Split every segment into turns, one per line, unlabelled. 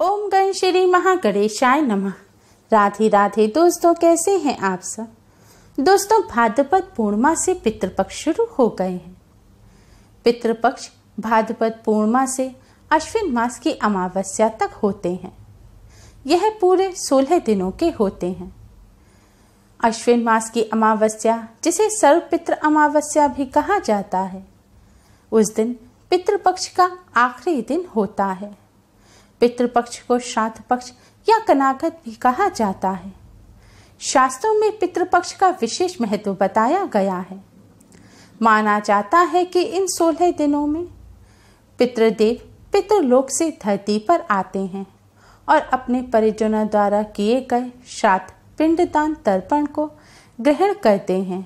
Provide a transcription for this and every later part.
ओम गण श्री महागणेशाय नमः। राधे राधे दोस्तों, कैसे हैं आप सब। दोस्तों, भाद्रपद पूर्णिमा से पितृपक्ष शुरू हो गए हैं। पितृपक्ष भाद्रपद पूर्णिमा से अश्विन मास की अमावस्या तक होते हैं। यह पूरे 16 दिनों के होते हैं। अश्विन मास की अमावस्या, जिसे सर्वपितृ अमावस्या भी कहा जाता है, उस दिन पितृपक्ष का आखिरी दिन होता है। पितृपक्ष को श्राद्ध पक्ष या कनागत भी कहा जाता है। शास्त्रों में पितृपक्ष का विशेष महत्व बताया गया है। माना जाता है कि इन 16 दिनों में पितृदेव पितृलोक से धरती पर आते हैं और अपने परिजनों द्वारा किए गए श्राद्ध पिंडदान तर्पण को ग्रहण करते हैं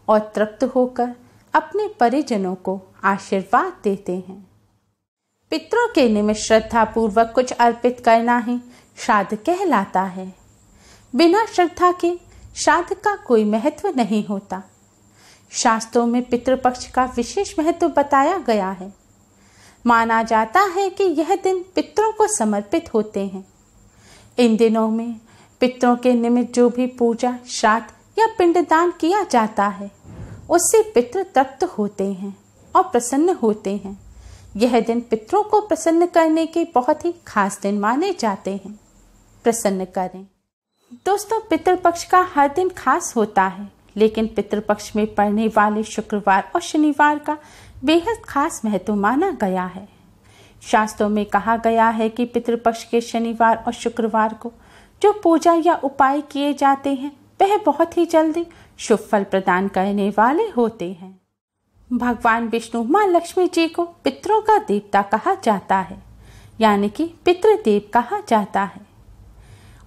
और तृप्त होकर अपने परिजनों को आशीर्वाद देते हैं। पितरों के निमित्त श्रद्धा पूर्वक कुछ अर्पित करना ही श्राद्ध कहलाता है। बिना श्रद्धा के श्राद्ध का कोई महत्व नहीं होता। शास्त्रों में पितृपक्ष का विशेष महत्व बताया गया है। माना जाता है कि यह दिन पितरों को समर्पित होते हैं। इन दिनों में पितरों के निमित्त जो भी पूजा, श्राद्ध या पिंडदान किया जाता है, उससे पितृ तृप्त होते हैं और प्रसन्न होते हैं। यह दिन पितरों को प्रसन्न करने के बहुत ही खास दिन माने जाते हैं। प्रसन्न करें। दोस्तों, पितृपक्ष का हर दिन खास होता है, लेकिन पितृपक्ष में पड़ने वाले शुक्रवार और शनिवार का बेहद खास महत्व माना गया है। शास्त्रों में कहा गया है कि पितृपक्ष के शनिवार और शुक्रवार को जो पूजा या उपाय किए जाते हैं, वह बहुत ही जल्दी शुभ फल प्रदान करने वाले होते हैं। भगवान विष्णु माँ लक्ष्मी जी को पितरों का देवता कहा जाता है, यानी कि पितृदेव कहा जाता है।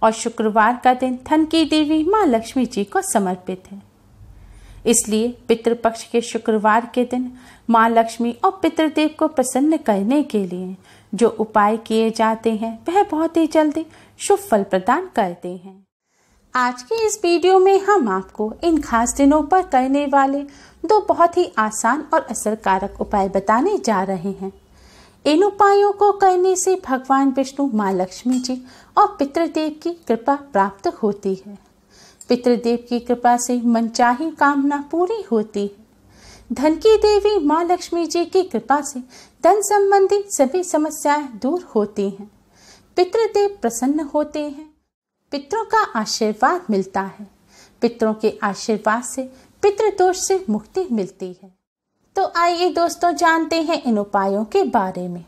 और शुक्रवार का दिन धन की देवी माँ लक्ष्मी जी को समर्पित है। इसलिए पितृपक्ष के शुक्रवार के दिन माँ लक्ष्मी और पितृदेव को प्रसन्न करने के लिए जो उपाय किए जाते हैं, वह बहुत ही जल्दी शुभ फल प्रदान करते हैं। आज के इस वीडियो में हम आपको इन खास दिनों पर करने वाले 2 बहुत ही आसान और असरकारक उपाय बताने जा रहे हैं। इन उपायों को करने से भगवान विष्णु, माँ लक्ष्मी जी और पितृदेव की कृपा प्राप्त होती है। पितृदेव की कृपा से मनचाही कामना पूरी होती है। धन की देवी माँ लक्ष्मी जी की कृपा से धन संबंधी सभी समस्याएं दूर होती हैं। पितृदेव प्रसन्न होते हैं। पितरों का आशीर्वाद मिलता है। पितरों के आशीर्वाद से पितृदोष से मुक्ति मिलती है। तो आइए दोस्तों, जानते हैं इन उपायों के बारे में।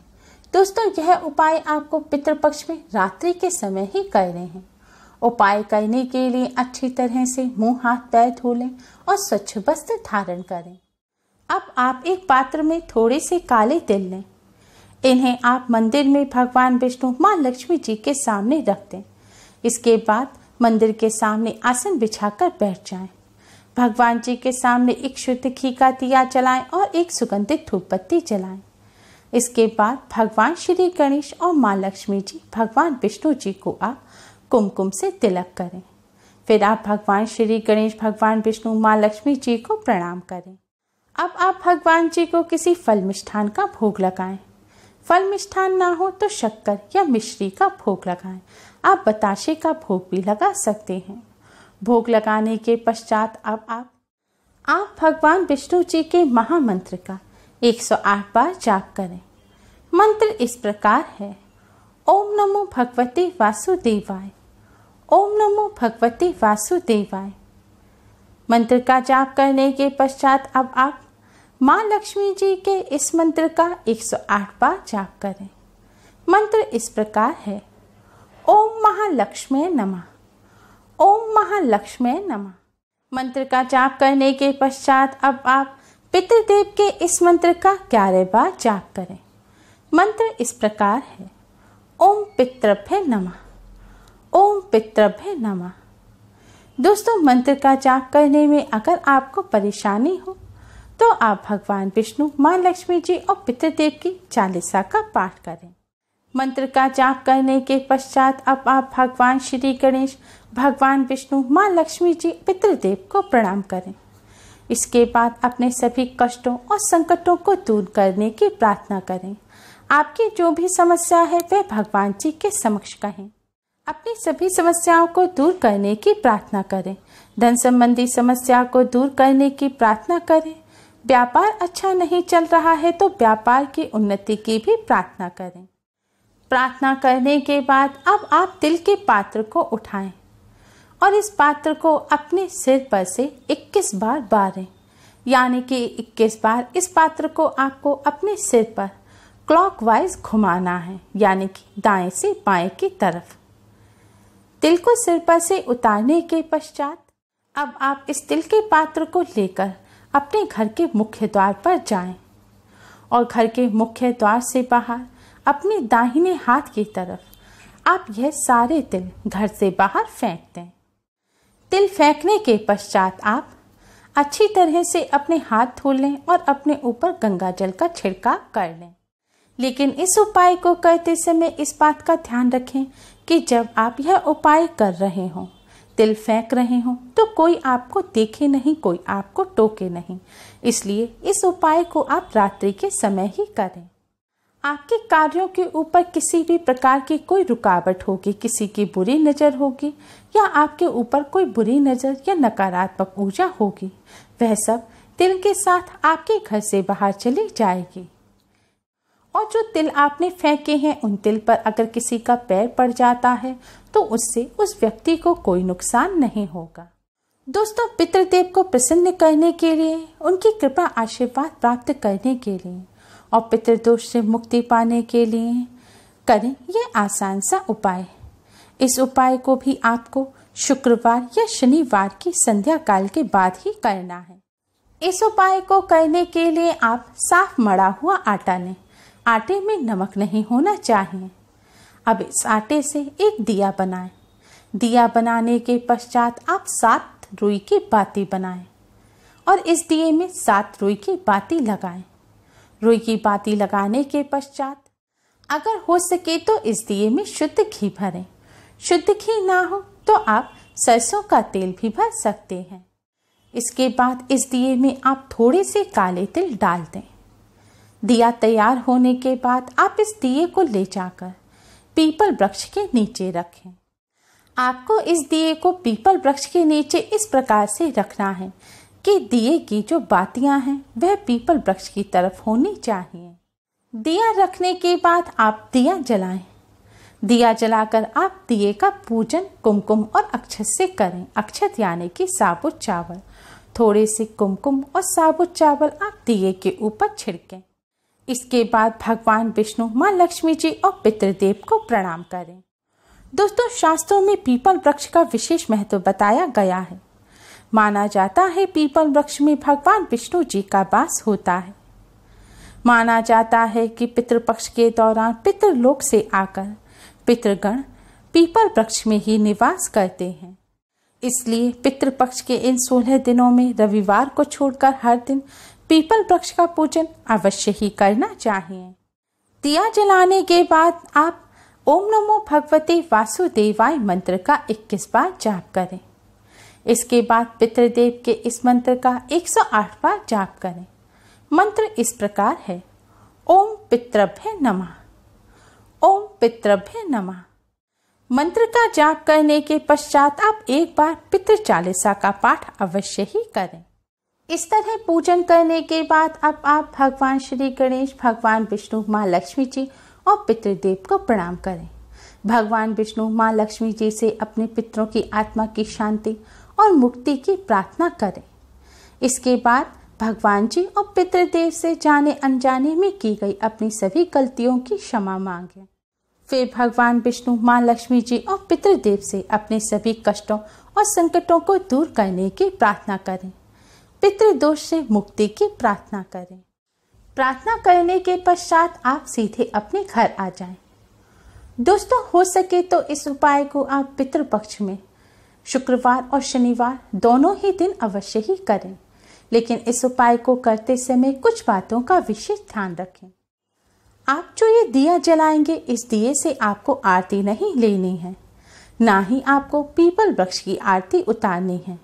दोस्तों, यह उपाय आपको पितृपक्ष में रात्रि के समय ही करने हैं। उपाय करने के लिए अच्छी तरह से मुंह हाथ पैर धो लें और स्वच्छ वस्त्र धारण करें। अब आप एक पात्र में थोड़े से काले तिल लें। इन्हें आप मंदिर में भगवान विष्णु, माँ लक्ष्मी जी के सामने रख दें। इसके बाद मंदिर के सामने आसन बिछाकर बैठ जाएं। भगवान जी के सामने एक शुद्ध घी का दिया जलाएं और एक सुगंधित धूप बत्ती जलाएं। इसके बाद भगवान श्री गणेश और माँ लक्ष्मी जी, भगवान विष्णु जी को आप कुमकुम से तिलक करें। फिर आप भगवान श्री गणेश, भगवान विष्णु, माँ लक्ष्मी जी को प्रणाम करें। अब आप भगवान जी को किसी फल मिष्ठान का भोग लगाएं। फल मिष्ठान ना हो तो शक्कर या मिश्री का भोग लगाएं। आप बताशे का भोग भी लगा सकते हैं। भोग लगाने के पश्चात अब आप भगवान विष्णु जी के महामंत्र का 108 बार जाप करें। मंत्र इस प्रकार है: ओम नमो भगवते वासुदेवाय, ओम नमो भगवते वासुदेवाय। मंत्र का जाप करने के पश्चात अब आप माँ लक्ष्मी जी के इस मंत्र का 108 बार जाप करें। मंत्र इस प्रकार है: ओम महालक्ष्मी नमः, ओम महालक्ष्मी नमः। मंत्र का जाप करने के पश्चात अब आप पितृदेव के इस मंत्र का 11 बार जाप करें। मंत्र इस प्रकार है: ओम पितृभ्य नमः, ओम पितृभ्य नमः। दोस्तों, मंत्र का जाप करने में अगर आपको परेशानी हो तो आप भगवान विष्णु, माँ लक्ष्मी जी और पितृदेव की चालीसा का पाठ करें। मंत्र का जाप करने के पश्चात अब आप भगवान श्री गणेश, भगवान विष्णु, माँ लक्ष्मी जी, पितृदेव को प्रणाम करें। इसके बाद अपने सभी कष्टों और संकटों को दूर करने की प्रार्थना करें। आपकी जो भी समस्या है वह भगवान जी के समक्ष कहें। अपनी सभी समस्याओं को दूर करने की प्रार्थना करें। धन संबंधी समस्या को दूर करने की प्रार्थना करें। व्यापार अच्छा नहीं चल रहा है तो व्यापार की उन्नति की भी प्रार्थना करें। प्रार्थना करने के बाद अब आप तिल के पात्र को उठाएं और इस पात्र को अपने सिर पर से 21 बार बारें, यानी कि 21 बार इस पात्र को आपको अपने सिर पर क्लॉकवाइज घुमाना है, यानी कि दाएं से बाएं की तरफ। तिल को सिर पर से उतारने के पश्चात अब आप इस तिल के पात्र को लेकर अपने घर के मुख्य द्वार पर जाएं और घर के मुख्य द्वार से बाहर अपने दाहिने हाथ की तरफ आप यह सारे तिल घर से बाहर फेंक दें। तिल फेंकने के पश्चात आप अच्छी तरह से अपने हाथ धो लें और अपने ऊपर गंगा जल का छिड़काव कर लें। लेकिन इस उपाय को करते समय इस बात का ध्यान रखें कि जब आप यह उपाय कर रहे हों, तिल फेंक रहे हों, तो कोई आपको देखे नहीं, कोई आपको टोके नहीं। इसलिए इस उपाय को आप रात्रि के समय ही करें। आपके कार्यों के ऊपर किसी भी प्रकार की कोई रुकावट होगी, किसी की बुरी नज़र होगी या आपके ऊपर कोई बुरी नज़र या नकारात्मक ऊर्जा होगी, वह सब तिल के साथ आपके घर से बाहर चली जाएगी। और जो तिल आपने फेंके हैं उन तिल पर अगर किसी का पैर पड़ जाता है तो उससे उस व्यक्ति को कोई नुकसान नहीं होगा। दोस्तों, पितृदेव को प्रसन्न करने के लिए, उनकी कृपा आशीर्वाद प्राप्त करने के लिए और पितृदोष से मुक्ति पाने के लिए करें यह आसान सा उपाय। इस उपाय को भी आपको शुक्रवार या शनिवार की संध्या काल के बाद ही करना है। इस उपाय को करने के लिए आप साफ मड़ा हुआ आटा लें। आटे में नमक नहीं होना चाहिए। अब इस आटे से एक दिया बनाएं। दिया बनाने के पश्चात आप 7 रुई की बाती बनाएं और इस दिए में 7 रुई की बाती लगाएं। रुई की बाती लगाने के पश्चात अगर हो सके तो इस दिए में शुद्ध घी भरें। शुद्ध घी ना हो तो आप सरसों का तेल भी भर सकते हैं। इसके बाद इस दिए में आप थोड़े से काले तिल डाल दें। दिया तैयार होने के बाद आप इस दिए को ले जाकर पीपल वृक्ष के नीचे रखें। आपको इस दिए को पीपल वृक्ष के नीचे इस प्रकार से रखना है कि दिए की जो बातियां हैं वह पीपल वृक्ष की तरफ होनी चाहिए। दिया रखने के बाद आप दिया जलाएं। दिया जलाकर आप दिए का पूजन कुमकुम और अक्षत से करें। अक्षत यानी कि साबुत चावल। थोड़े से कुमकुम और साबुत चावल आप दिए के ऊपर छिड़कें। इसके बाद भगवान विष्णु, माँ लक्ष्मी जी और पितृदेव को प्रणाम करें। दोस्तों, शास्त्रों में पीपल वृक्ष का विशेष महत्व बताया गया है। माना जाता है पीपल वृक्ष में भगवान विष्णु जी का वास होता है। माना जाता है कि पितृपक्ष के दौरान पितृलोक से आकर पितृगण पीपल वृक्ष में ही निवास करते हैं। इसलिए पितृपक्ष के इन 16 दिनों में रविवार को छोड़कर हर दिन पीपल वृक्ष का पूजन अवश्य ही करना चाहिए। दिया जलाने के बाद आप ओम नमो भगवते वासुदेवाय मंत्र का 21 बार जाप करें। इसके बाद पितृदेव के इस मंत्र का 108 बार जाप करें। मंत्र इस प्रकार है: ओम पितृभ्य नमः, ओम पितृभ्य नमः। मंत्र का जाप करने के पश्चात आप एक बार पितृ चालीसा का पाठ अवश्य ही करें। इस तरह पूजन करने के बाद अब आप भगवान श्री गणेश, भगवान विष्णु, माँ लक्ष्मी जी और पितृदेव को प्रणाम करें। भगवान विष्णु, माँ लक्ष्मी जी से अपने पितरों की आत्मा की शांति और मुक्ति की प्रार्थना करें। इसके बाद भगवान जी और पितृदेव से जाने अनजाने में की गई अपनी सभी गलतियों की क्षमा मांगें। फिर भगवान विष्णु, माँ लक्ष्मी जी और पितृदेव से अपने सभी कष्टों और संकटों को दूर करने की प्रार्थना करें। पितृदोष से मुक्ति की प्रार्थना करें। प्रार्थना करने के पश्चात आप सीधे अपने घर आ जाएं। दोस्तों, हो सके तो इस उपाय को आप पितृपक्ष में शुक्रवार और शनिवार दोनों ही दिन अवश्य ही करें। लेकिन इस उपाय को करते समय कुछ बातों का विशेष ध्यान रखें। आप जो ये दिया जलाएंगे, इस दिए से आपको आरती नहीं लेनी है, ना ही आपको पीपल वृक्ष की आरती उतारनी है।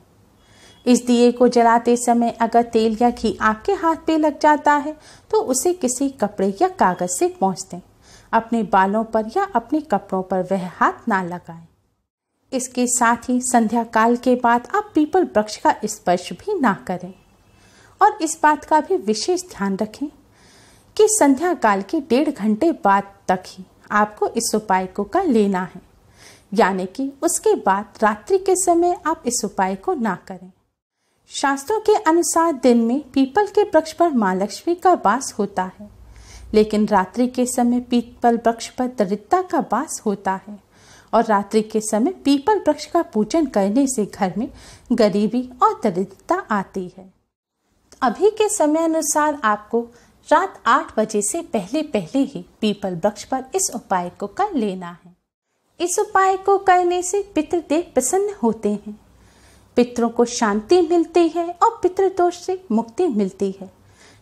इस दिए को जलाते समय अगर तेल या घी आपके हाथ पे लग जाता है तो उसे किसी कपड़े या कागज से पोंछ दें। अपने बालों पर या अपने कपड़ों पर वह हाथ ना लगाएं। इसके साथ ही संध्या काल के बाद आप पीपल वृक्ष का स्पर्श भी ना करें। और इस बात का भी विशेष ध्यान रखें कि संध्या काल के 1.5 घंटे बाद तक ही आपको इस उपाय को कर लेना है, यानी कि उसके बाद रात्रि के समय आप इस उपाय को ना करें। शास्त्रों के अनुसार दिन में पीपल के वृक्ष पर मां लक्ष्मी का वास होता है, लेकिन रात्रि के समय पीपल वृक्ष पर दरिद्रता का वास होता है और रात्रि के समय पीपल वृक्ष का पूजन करने से घर में गरीबी और दरिद्रता आती है। अभी के समय अनुसार आपको रात 8 बजे से पहले ही पीपल वृक्ष पर इस उपाय को कर लेना है। इस उपाय को करने से पितृदेव प्रसन्न होते हैं, पितरों को शांति मिलती है और पितृदोष से मुक्ति मिलती है।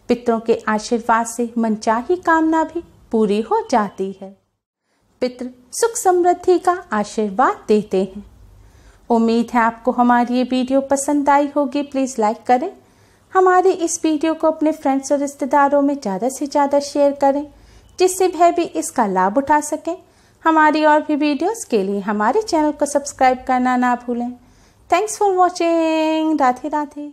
पितरों के आशीर्वाद से मनचाही कामना भी पूरी हो जाती है। पितृ सुख समृद्धि का आशीर्वाद देते हैं। उम्मीद है आपको हमारी ये वीडियो पसंद आई होगी। प्लीज़ लाइक करें। हमारे इस वीडियो को अपने फ्रेंड्स और रिश्तेदारों में ज़्यादा से ज़्यादा शेयर करें, जिससे वह भी इसका लाभ उठा सकें। हमारी और भी वीडियोस के लिए हमारे चैनल को सब्सक्राइब करना ना भूलें। Thanks for watching. Radhe Radhe.